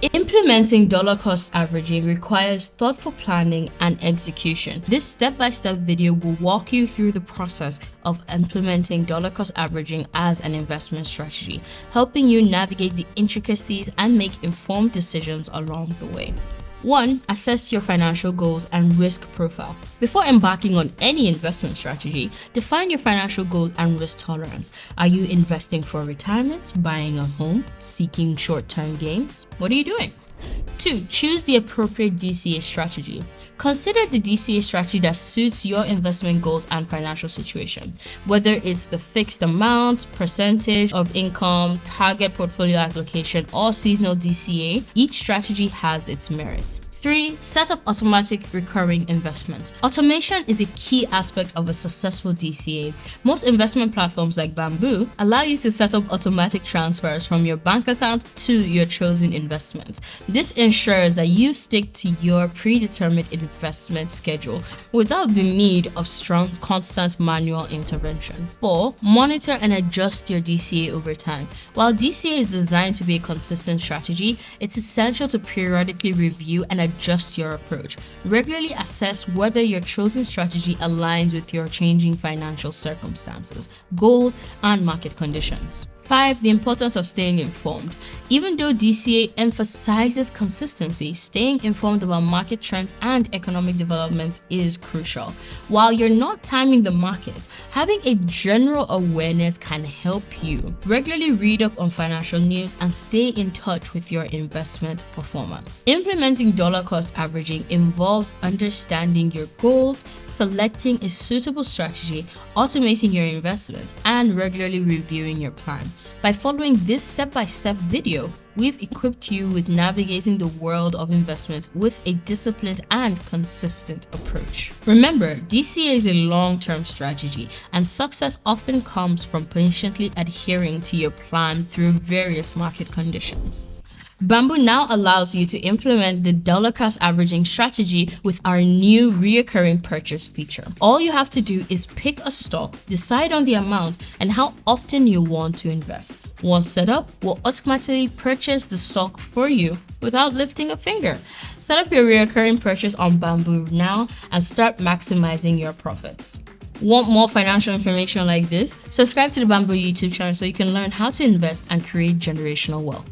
Implementing dollar cost averaging requires thoughtful planning and execution. This step-by-step video will walk you through the process of implementing dollar cost averaging as an investment strategy, helping you navigate the intricacies and make informed decisions along the way. 1. Assess your financial goals and risk profile. Before embarking on any investment strategy, define your financial goals and risk tolerance. Are you investing for retirement, buying a home, seeking short-term gains? What are you doing? 2. Choose the appropriate DCA strategy. Consider the DCA strategy that suits your investment goals and financial situation. Whether it's the fixed amount, percentage of income, target portfolio allocation, or seasonal DCA, each strategy has its merits. 3. Set up automatic recurring investments. Automation is a key aspect of a successful DCA. Most investment platforms like Bamboo allow you to set up automatic transfers from your bank account to your chosen investment. This ensures that you stick to your predetermined investment schedule without the need of strong, constant manual intervention. 4. Monitor and adjust your DCA over time. While DCA is designed to be a consistent strategy, it's essential to periodically review and adjust your approach. Regularly assess whether your chosen strategy aligns with your changing financial circumstances, goals, and market conditions. 5. The importance of staying informed. Even though DCA emphasizes consistency, staying informed about market trends and economic developments is crucial. While you're not timing the market, having a general awareness can help you. Regularly read up on financial news and stay in touch with your investment performance. Implementing dollar cost averaging involves understanding your goals, selecting a suitable strategy, automating your investments, and regularly reviewing your plan. By following this step-by-step video, we've equipped you with navigating the world of investment with a disciplined and consistent approach. Remember, DCA is a long-term strategy, and success often comes from patiently adhering to your plan through various market conditions. Bamboo now allows you to implement the dollar cost averaging strategy with our new reoccurring purchase feature. All you have to do is pick a stock, decide on the amount and how often you want to invest. Once set up, we'll automatically purchase the stock for you without lifting a finger. Set up your reoccurring purchase on Bamboo now and start maximizing your profits. Want more financial information like this? Subscribe to the Bamboo YouTube channel so you can learn how to invest and create generational wealth.